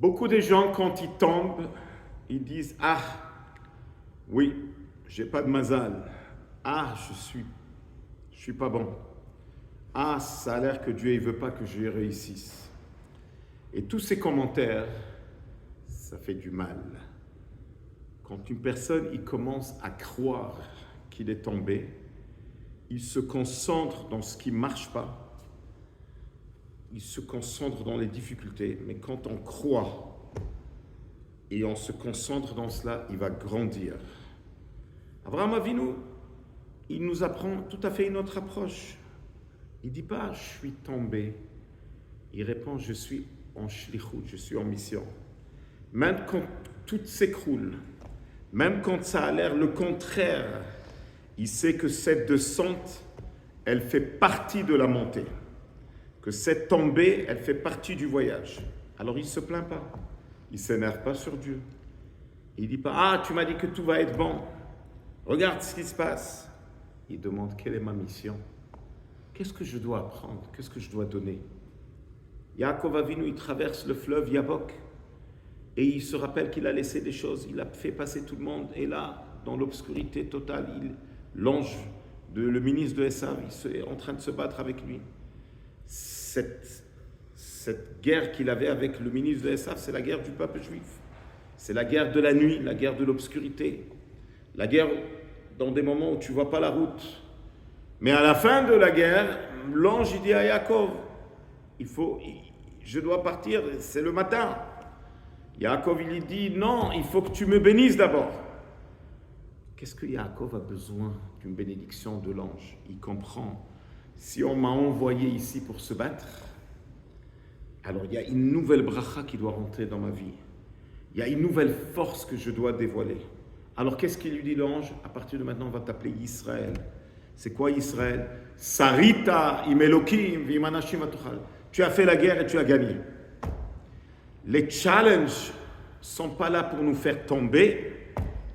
Beaucoup de gens, quand ils tombent, ils disent: Ah, oui, j'ai pas de mazal. Ah, je suis pas bon. Ah, ça a l'air que Dieu ne veut pas que je réussisse. Et tous ces commentaires, ça fait du mal. Quand une personne il commence à croire qu'il est tombé, il se concentre dans ce qui ne marche pas, il se concentre dans les difficultés, mais quand on croit et on se concentre dans cela, il va grandir. Abraham Avinu, il nous apprend tout à fait une autre approche. Il ne dit pas « je suis tombé », il répond « je suis en shlichut, je suis en mission ». Même quand tout s'écroule, même quand ça a l'air le contraire, il sait que cette descente, elle fait partie de la montée. Que cette tombée, elle fait partie du voyage. Alors il ne se plaint pas, il ne s'énerve pas sur Dieu. Il ne dit pas « ah, tu m'as dit que tout va être bon, regarde ce qui se passe ». Il demande « quelle est ma mission ? Qu'est-ce que je dois apprendre ? Qu'est-ce que je dois donner ?» Yaakov Avinu, il traverse le fleuve Yabok et il se rappelle qu'il a laissé des choses, il a fait passer tout le monde, et là, dans l'obscurité totale, l'ange, le ministre de Esav, il est en train de se battre avec lui. Cette guerre qu'il avait avec le ministre de Esav, c'est la guerre du peuple juif. C'est la guerre de la nuit, la guerre de l'obscurité, la guerre dans des moments où tu ne vois pas la route. Mais à la fin de la guerre, l'ange il dit à Yaakov, je dois partir, c'est le matin. Yaakov il dit non, il faut que tu me bénisses d'abord. Qu'est-ce que Yaakov a besoin d'une bénédiction de l'ange? Il comprend, si on m'a envoyé ici pour se battre, alors il y a une nouvelle bracha qui doit rentrer dans ma vie. Il y a une nouvelle force que je dois dévoiler. Alors qu'est-ce qu'il lui dit l'ange? À partir de maintenant, on va t'appeler Israël. C'est quoi Israël? Sarita im Elokim v'im anashim atuchal. Tu as fait la guerre et tu as gagné. Les challenges ne sont pas là pour nous faire tomber.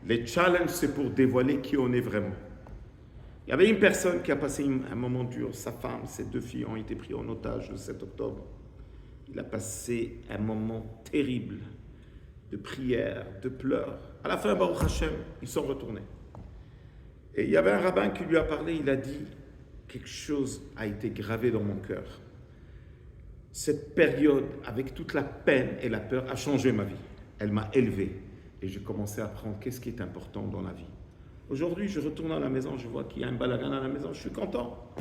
Les challenges, c'est pour dévoiler qui on est vraiment. Il y avait une personne qui a passé un moment dur. Sa femme, ses 2 filles ont été prises en otage le 7 octobre. Il a passé un moment terrible de prière, de pleurs. À la fin, Baruch Hashem, ils sont retournés. Et il y avait un rabbin qui lui a parlé, il a dit, quelque chose a été gravé dans mon cœur. Cette période, avec toute la peine et la peur, a changé ma vie. Elle m'a élevé et j'ai commencé à apprendre qu'est-ce qui est important dans la vie. Aujourd'hui, je retourne à la maison, je vois qu'il y a un balagan à la maison, je suis content.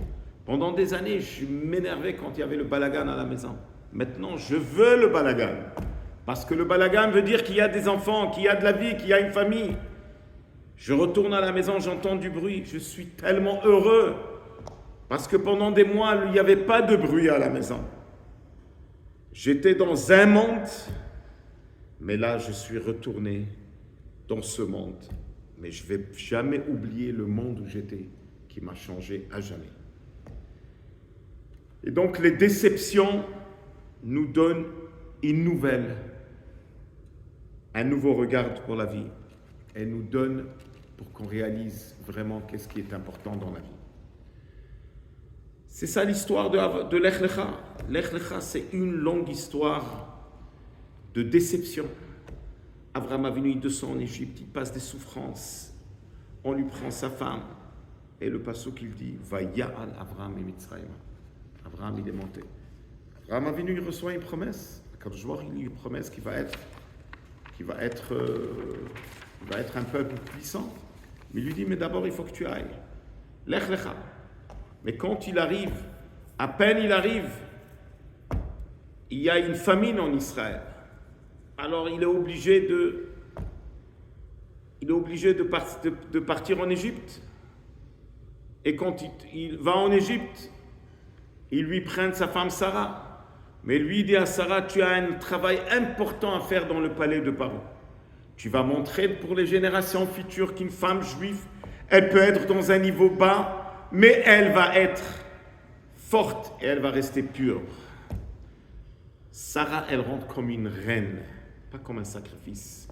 Pendant des années, je m'énervais quand il y avait le balagan à la maison. Maintenant, je veux le balagan. Parce que le balagan veut dire qu'il y a des enfants, qu'il y a de la vie, qu'il y a une famille. Je retourne à la maison, j'entends du bruit, je suis tellement heureux. Parce que pendant des mois, il n'y avait pas de bruit à la maison. J'étais dans un monde, mais là, je suis retourné dans ce monde. Mais je ne vais jamais oublier le monde où j'étais, qui m'a changé à jamais. Et donc, les déceptions nous donnent une nouvelle, un nouveau regard pour la vie. Elle nous donne pour qu'on réalise vraiment qu'est-ce qui est important dans la vie. C'est ça l'histoire de Lech Lecha. Lech Lecha, c'est une longue histoire de déception. Abraham Avinu, il descend en Égypte, il passe des souffrances. On lui prend sa femme. Et le passouk, il dit, Vaya'al Abraham et Mitzrayim. Abraham, il est monté. Abraham Avinu, il reçoit une promesse. Quand je vois, il lui promesse qu'il va être un peuple puissant. Mais il lui dit, mais d'abord, il faut que tu ailles. Lech Lecha. Mais quand il arrive, à peine il arrive, il y a une famine en Israël. Alors il est obligé de partir en Égypte. Et quand il va en Égypte, ils lui prennent sa femme Sarah. Mais lui dit à Sarah, tu as un travail important à faire dans le palais de Paro. Tu vas montrer pour les générations futures qu'une femme juive, elle peut être dans un niveau bas, mais elle va être forte et elle va rester pure. Sarah, elle rentre comme une reine, pas comme un sacrifice.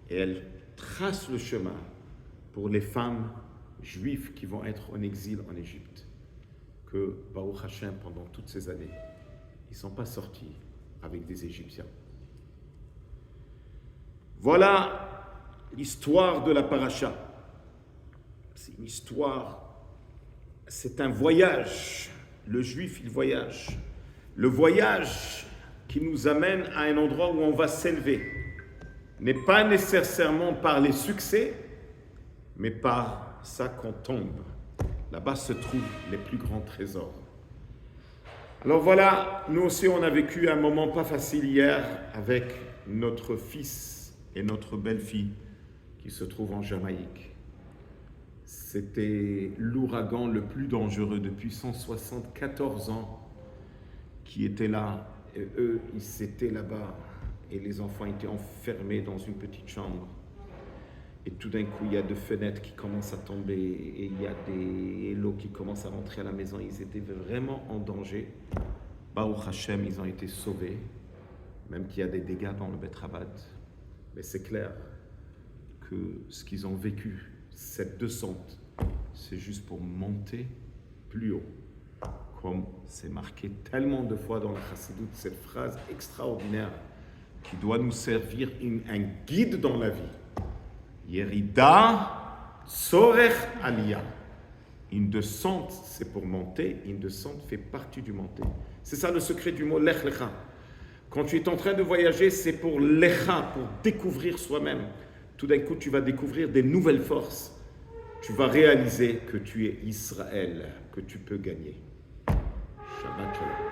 Et elle trace le chemin pour les femmes juives qui vont être en exil en Égypte. Que Baruch Hashem, pendant toutes ces années, ils ne sont pas sortis avec des Égyptiens. Voilà l'histoire de la paracha. C'est une histoire, c'est un voyage. Le juif, il voyage. Le voyage qui nous amène à un endroit où on va s'élever n'est pas nécessairement par les succès, mais par ça qu'on tombe. Là-bas se trouvent les plus grands trésors. Alors voilà, nous aussi on a vécu un moment pas facile hier avec notre fils et notre belle-fille qui se trouvent en Jamaïque. C'était l'ouragan le plus dangereux depuis 174 ans qui était là. Et eux, ils étaient là-bas et les enfants étaient enfermés dans une petite chambre. Et tout d'un coup, il y a des fenêtres qui commencent à tomber et il y a des lots qui commencent à rentrer à la maison. Ils étaient vraiment en danger. Baruch Hashem, ils ont été sauvés, même qu'il y a des dégâts dans le Bet Rabat. Mais c'est clair que ce qu'ils ont vécu, cette descente, c'est juste pour monter plus haut. Comme c'est marqué tellement de fois dans la Chassidoute, cette phrase extraordinaire qui doit nous servir un guide dans la vie. Yerida Sorech Aliyah. Une descente, c'est pour monter. Une descente fait partie du monter. C'est ça le secret du mot Lech Lecha. Quand tu es en train de voyager, c'est pour Lecha, pour découvrir soi-même. Tout d'un coup, tu vas découvrir des nouvelles forces. Tu vas réaliser que tu es Israël, que tu peux gagner. Shabbat Shalom.